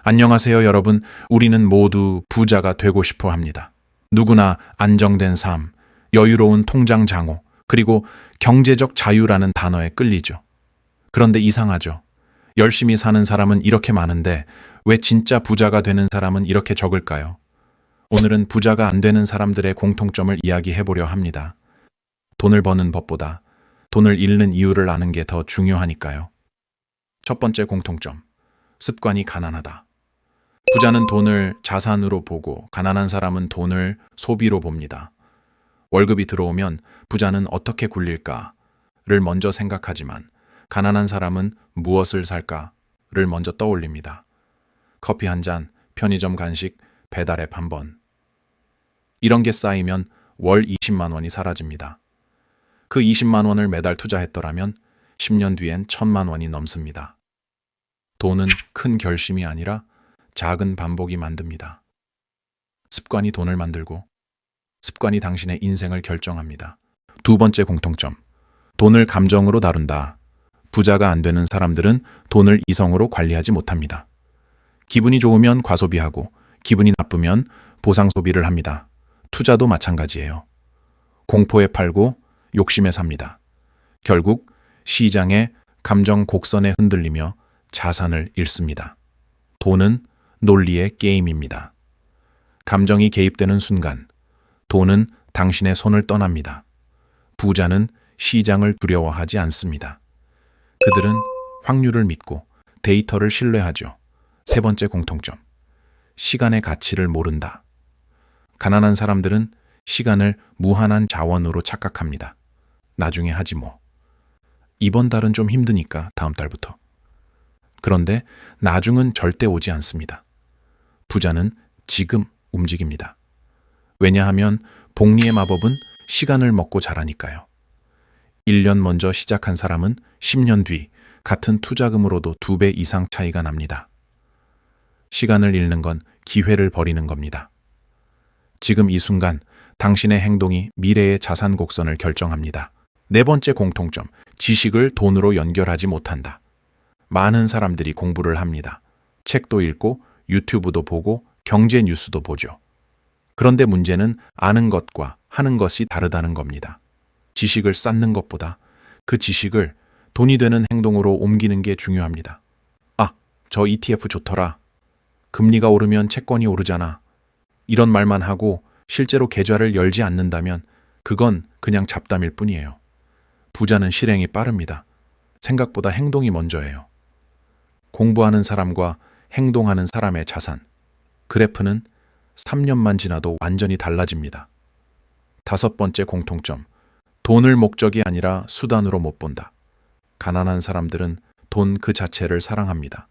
안녕하세요, 여러분. 우리는 모두 부자가 되고 싶어 합니다. 누구나 안정된 삶, 여유로운 통장 장호, 그리고 경제적 자유라는 단어에 끌리죠. 그런데 이상하죠. 열심히 사는 사람은 이렇게 많은데 왜 진짜 부자가 되는 사람은 이렇게 적을까요? 오늘은 부자가 안 되는 사람들의 공통점을 이야기해 보려 합니다. 돈을 버는 법보다 돈을 잃는 이유를 아는 게 더 중요하니까요. 첫 번째 공통점. 습관이 가난하다. 부자는 돈을 자산으로 보고 가난한 사람은 돈을 소비로 봅니다. 월급이 들어오면 부자는 어떻게 굴릴까를 먼저 생각하지만 가난한 사람은 무엇을 살까를 먼저 떠올립니다. 커피 한 잔, 편의점 간식, 배달앱 한 번. 이런 게 쌓이면 월 20만 원이 사라집니다. 그 20만 원을 매달 투자했더라면 10년 뒤엔 1000만 원이 넘습니다. 돈은 큰 결심이 아니라 작은 반복이 만듭니다. 습관이 돈을 만들고 습관이 당신의 인생을 결정합니다. 두 번째 공통점. 돈을 감정으로 다룬다. 부자가 안 되는 사람들은 돈을 이성으로 관리하지 못합니다. 기분이 좋으면 과소비하고 기분이 나쁘면 보상 소비를 합니다. 투자도 마찬가지예요. 공포에 팔고 욕심에 삽니다. 결국 시장의 감정 곡선에 흔들리며 자산을 잃습니다. 돈은 논리의 게임입니다. 감정이 개입되는 순간 돈은 당신의 손을 떠납니다. 부자는 시장을 두려워하지 않습니다. 그들은 확률을 믿고 데이터를 신뢰하죠. 세 번째 공통점. 시간의 가치를 모른다. 가난한 사람들은 시간을 무한한 자원으로 착각합니다. 나중에 하지 뭐. 이번 달은 좀 힘드니까 다음 달부터. 그런데 나중은 절대 오지 않습니다. 부자는 지금 움직입니다. 왜냐하면 복리의 마법은 시간을 먹고 자라니까요. 1년 먼저 시작한 사람은 10년 뒤 같은 투자금으로도 2배 이상 차이가 납니다. 시간을 잃는 건 기회를 버리는 겁니다. 지금 이 순간 당신의 행동이 미래의 자산 곡선을 결정합니다. 네 번째 공통점. 지식을 돈으로 연결하지 못한다. 많은 사람들이 공부를 합니다. 책도 읽고 유튜브도 보고 경제 뉴스도 보죠. 그런데 문제는 아는 것과 하는 것이 다르다는 겁니다. 지식을 쌓는 것보다 그 지식을 돈이 되는 행동으로 옮기는 게 중요합니다. 아, 저 ETF 좋더라. 금리가 오르면 채권이 오르잖아. 이런 말만 하고 실제로 계좌를 열지 않는다면 그건 그냥 잡담일 뿐이에요. 부자는 실행이 빠릅니다. 생각보다 행동이 먼저예요. 공부하는 사람과 행동하는 사람의 자산. 그래프는 3년만 지나도 완전히 달라집니다. 다섯 번째 공통점. 돈을 목적이 아니라 수단으로 못 본다. 가난한 사람들은 돈 그 자체를 사랑합니다.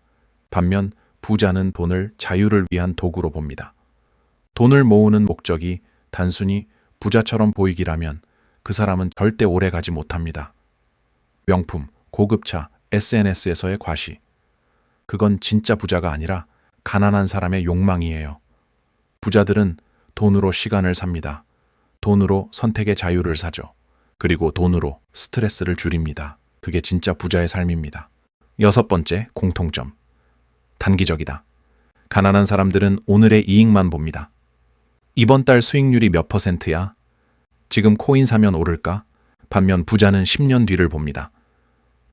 반면 부자는 돈을 자유를 위한 도구로 봅니다. 돈을 모으는 목적이 단순히 부자처럼 보이기라면 그 사람은 절대 오래 가지 못합니다. 명품, 고급차, SNS에서의 과시. 그건 진짜 부자가 아니라 가난한 사람의 욕망이에요. 부자들은 돈으로 시간을 삽니다. 돈으로 선택의 자유를 사죠. 그리고 돈으로 스트레스를 줄입니다. 그게 진짜 부자의 삶입니다. 여섯 번째 공통점. 단기적이다. 가난한 사람들은 오늘의 이익만 봅니다. 이번 달 수익률이 몇 %야? 지금 코인 사면 오를까? 반면 부자는 10년 뒤를 봅니다.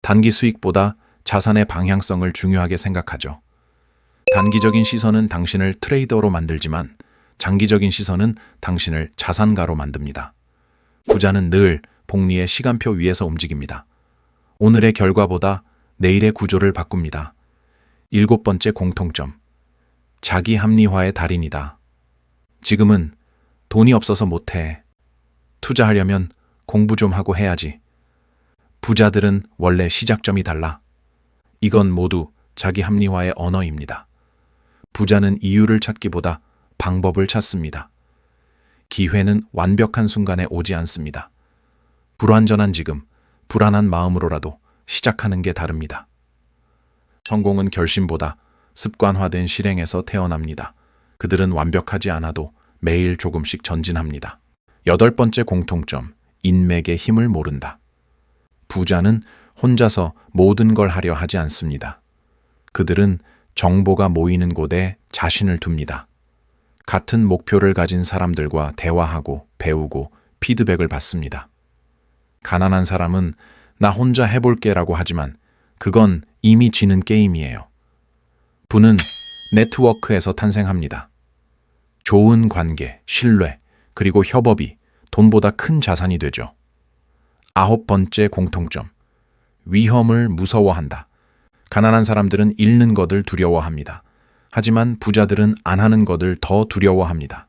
단기 수익보다 자산의 방향성을 중요하게 생각하죠. 단기적인 시선은 당신을 트레이더로 만들지만 장기적인 시선은 당신을 자산가로 만듭니다. 부자는 늘 복리의 시간표 위에서 움직입니다. 오늘의 결과보다 내일의 구조를 바꿉니다. 일곱 번째 공통점. 자기 합리화의 달인이다. 지금은 돈이 없어서 못해. 투자하려면 공부 좀 하고 해야지. 부자들은 원래 시작점이 달라. 이건 모두 자기 합리화의 언어입니다. 부자는 이유를 찾기보다 방법을 찾습니다. 기회는 완벽한 순간에 오지 않습니다. 불완전한 지금, 불안한 마음으로라도 시작하는 게 다릅니다. 성공은 결심보다 습관화된 실행에서 태어납니다. 그들은 완벽하지 않아도 매일 조금씩 전진합니다. 여덟 번째 공통점. 인맥의 힘을 모른다. 부자는 혼자서 모든 걸 하려 하지 않습니다. 그들은 정보가 모이는 곳에 자신을 둡니다. 같은 목표를 가진 사람들과 대화하고 배우고 피드백을 받습니다. 가난한 사람은 나 혼자 해볼게라고 하지만 그건 이미 지는 게임이에요. 부는 네트워크에서 탄생합니다. 좋은 관계, 신뢰, 그리고 협업이 돈보다 큰 자산이 되죠. 9번째 공통점. 위험을 무서워한다. 가난한 사람들은 잃는 것을 두려워합니다. 하지만 부자들은 안 하는 것을 더 두려워합니다.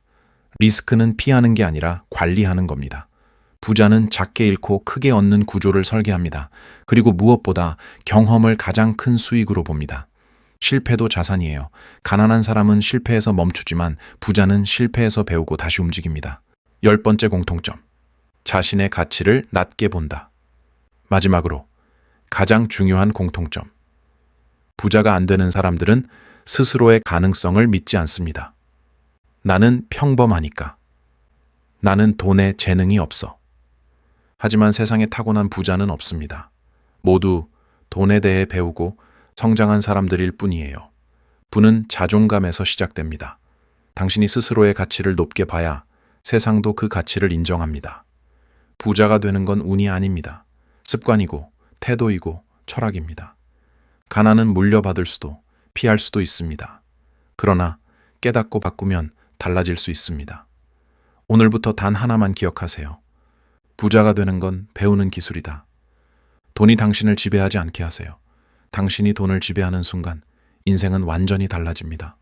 리스크는 피하는 게 아니라 관리하는 겁니다. 부자는 작게 잃고 크게 얻는 구조를 설계합니다. 그리고 무엇보다 경험을 가장 큰 수익으로 봅니다. 실패도 자산이에요. 가난한 사람은 실패해서 멈추지만 부자는 실패해서 배우고 다시 움직입니다. 10번째 공통점. 자신의 가치를 낮게 본다. 마지막으로 가장 중요한 공통점. 부자가 안 되는 사람들은 스스로의 가능성을 믿지 않습니다. 나는 평범하니까. 나는 돈에 재능이 없어. 하지만 세상에 타고난 부자는 없습니다. 모두 돈에 대해 배우고 성장한 사람들일 뿐이에요. 부는 자존감에서 시작됩니다. 당신이 스스로의 가치를 높게 봐야 세상도 그 가치를 인정합니다. 부자가 되는 건 운이 아닙니다. 습관이고 태도이고 철학입니다. 가난은 물려받을 수도 피할 수도 있습니다. 그러나 깨닫고 바꾸면 달라질 수 있습니다. 오늘부터 단 하나만 기억하세요. 부자가 되는 건 배우는 기술이다. 돈이 당신을 지배하지 않게 하세요. 당신이 돈을 지배하는 순간 인생은 완전히 달라집니다.